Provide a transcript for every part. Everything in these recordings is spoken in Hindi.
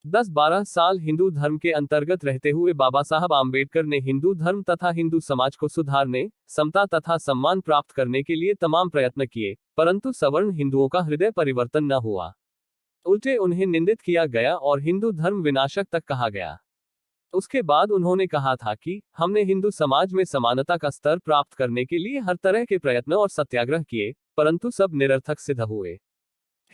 10-12 साल हिंदू धर्म के अंतर्गत रहते हुए बाबा साहब आम्बेडकर ने हिंदू धर्म तथा हिंदू समाज को सुधारने, समता तथा सम्मान प्राप्त करने के लिए तमाम प्रयत्न किए, परंतु सवर्ण हिंदुओं का हृदय परिवर्तन न हुआ। उल्टे उन्हें निंदित किया गया और हिंदू धर्म विनाशक तक कहा गया। उसके बाद उन्होंने कहा था कि हमने हिंदू समाज में समानता का स्तर प्राप्त करने के लिए हर तरह के प्रयत्न और सत्याग्रह किए, परंतु सब निरर्थक सिद्ध हुए।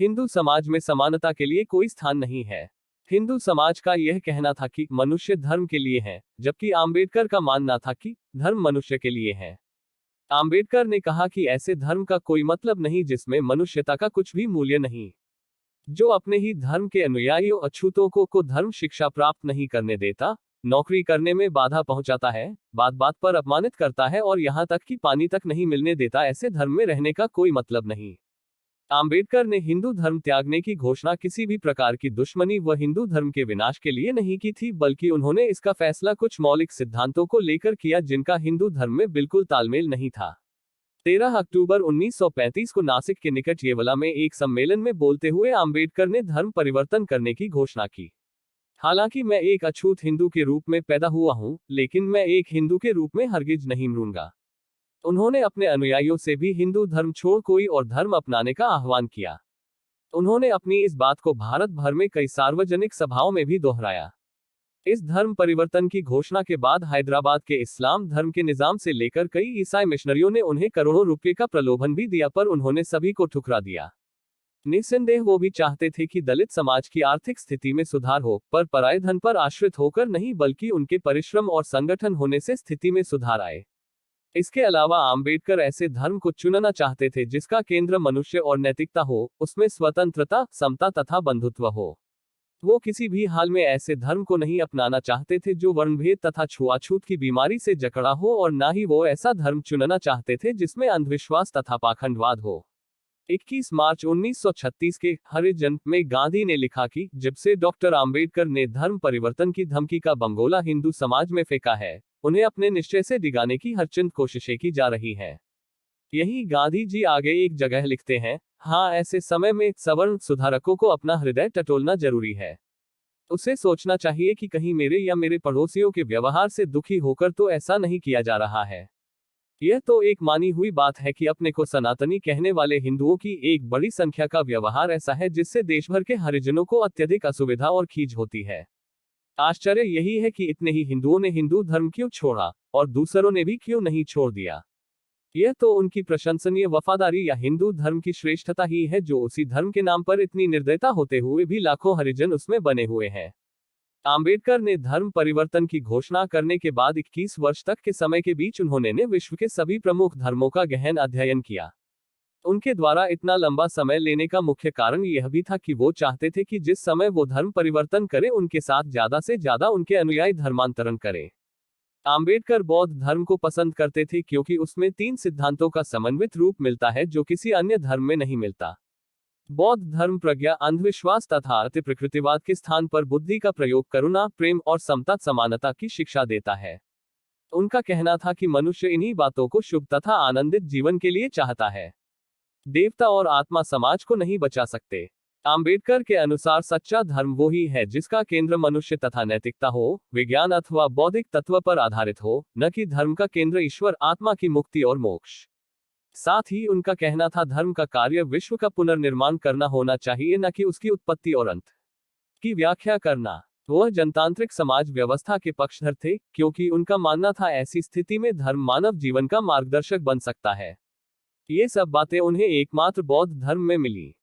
हिंदू समाज में समानता के लिए कोई स्थान नहीं है। हिंदू समाज का यह कहना था कि मनुष्य धर्म के लिए है, जबकि आम्बेडकर का मानना था कि धर्म मनुष्य के लिए है। आम्बेडकर ने कहा कि ऐसे धर्म का कोई मतलब नहीं जिसमें मनुष्यता का कुछ भी मूल्य नहीं, जो अपने ही धर्म के अनुयायियों अछूतों को धर्म शिक्षा प्राप्त नहीं करने देता, नौकरी करने में बाधा पहुंचाता है, बात बात पर अपमानित करता है और यहां तक कि पानी तक नहीं मिलने देता, ऐसे धर्म में रहने का कोई मतलब नहीं। आम्बेडकर ने हिंदू धर्म त्यागने की घोषणा किसी भी प्रकार की दुश्मनी व हिंदू धर्म के विनाश के लिए नहीं की थी, बल्कि उन्होंने इसका फैसला कुछ मौलिक सिद्धांतों को लेकर किया जिनका हिंदू धर्म में बिल्कुल तालमेल नहीं था। 13 अक्टूबर 1935 को नासिक के निकट येवला में एक सम्मेलन में बोलते हुए आम्बेडकर ने धर्म परिवर्तन करने की घोषणा की। हालांकि मैं एक अछूत हिंदू के रूप में पैदा हुआ हूं, लेकिन मैं एक हिंदू के रूप में हरगिज नहीं मरूंगा। उन्होंने अपने अनुयायियों से भी हिंदू धर्म छोड़ कोई और धर्म अपनाने का आह्वान किया। उन्होंने अपनी इस बात को भारत भर में कई सार्वजनिक सभाओं में भी दोहराया। इस धर्म परिवर्तन की घोषणा के बाद हैदराबाद के इस्लाम धर्म के निजाम से लेकर कई ईसाई मिशनरियों ने उन्हें करोड़ों रुपए का प्रलोभन भी दिया, पर उन्होंने सभी को ठुकरा दिया। निस्संदेह वो भी चाहते थे कि दलित समाज की आर्थिक स्थिति में सुधार हो, पर पराये धन पर आश्रित होकर नहीं, बल्कि उनके परिश्रम और संगठन होने से स्थिति में सुधार आए। इसके अलावा आम्बेडकर ऐसे धर्म को चुनना चाहते थे जिसका केंद्र मनुष्य और नैतिकता हो, उसमें स्वतंत्रता, समता तथा बंधुत्व हो। वो किसी भी हाल में ऐसे धर्म को नहीं अपनाना चाहते थे जो वर्णभेद तथा छुआछूत की बीमारी से जकड़ा हो, और ना ही वो ऐसा धर्म चुनना चाहते थे जिसमें अंधविश्वास तथा पाखंडवाद हो। 21 मार्च 1936 के हरिजन में गांधी ने लिखा कि जब से डॉक्टर आम्बेडकर ने धर्म परिवर्तन की धमकी का बंगोला हिंदू समाज में फेंका है, उन्हें अपने निश्चय से डिगाने की हरचंद कोशिशें की जा रही हैं। यही गांधी जी आगे एक जगह लिखते हैं, हाँ, ऐसे समय में सवर्ण सुधारकों को अपना हृदय टटोलना जरूरी है। उसे सोचना चाहिए कि कहीं मेरे या मेरे पड़ोसियों के व्यवहार से दुखी होकर तो ऐसा नहीं किया जा रहा है। यह तो एक मानी हुई बात है कि अपने को सनातनी कहने वाले हिंदुओं की एक बड़ी संख्या का व्यवहार ऐसा है जिससे देशभर के हरिजनों को अत्यधिक असुविधा और खींच होती है। आश्चर्य यही है कि इतने ही हिंदुओं ने हिंदू धर्म क्यों छोड़ा, और दूसरों ने भी क्यों नहीं छोड़ दिया। यह तो उनकी प्रशंसनीय वफादारी या हिंदू धर्म की श्रेष्ठता ही है, जो उसी धर्म के नाम पर इतनी निर्दयता होते हुए भी लाखों हरिजन उसमें बने हुए हैं। आम्बेडकर ने धर्म परिवर्तन की घोषणा करने के बाद 21 वर्ष तक के समय के बीच उन्होंने विश्व के सभी प्रमुख धर्मों का गहन अध्ययन किया। उनके द्वारा इतना लंबा समय लेने का मुख्य कारण यह भी था कि वो चाहते थे कि जिस समय वो धर्म परिवर्तन करें, उनके साथ ज्यादा से ज्यादा उनके अनुयायी धर्मांतरण करें। आम्बेडकर बौद्ध धर्म को पसंद करते थे क्योंकि उसमें 3 सिद्धांतों का समन्वित रूप मिलता है जो किसी अन्य धर्म में नहीं मिलता। बौद्ध धर्म प्रज्ञा, अंधविश्वास तथा अति प्रकृतिवाद के स्थान पर बुद्धि का प्रयोग करुणा, प्रेम और समता समानता की शिक्षा देता है। उनका कहना था कि मनुष्य इन्हीं बातों को शुभ तथा आनंदित जीवन के लिए चाहता है। देवता और आत्मा समाज को नहीं बचा सकते। आम्बेडकर के अनुसार सच्चा धर्म वो ही है जिसका केंद्र मनुष्य तथा नैतिकता हो, विज्ञान अथवा बौद्धिक तत्व पर आधारित हो, न कि धर्म का केंद्र ईश्वर, आत्मा की मुक्ति और मोक्ष। साथ ही उनका कहना था धर्म का कार्य विश्व का पुनर्निर्माण करना होना चाहिए, न कि उसकी उत्पत्ति और अंत की व्याख्या करना। वह जनतांत्रिक समाज व्यवस्था के पक्षधर थे, क्योंकि उनका मानना था ऐसी स्थिति में धर्म मानव जीवन का मार्गदर्शक बन सकता है। ये सब बातें उन्हें एकमात्र बौद्ध धर्म में मिली।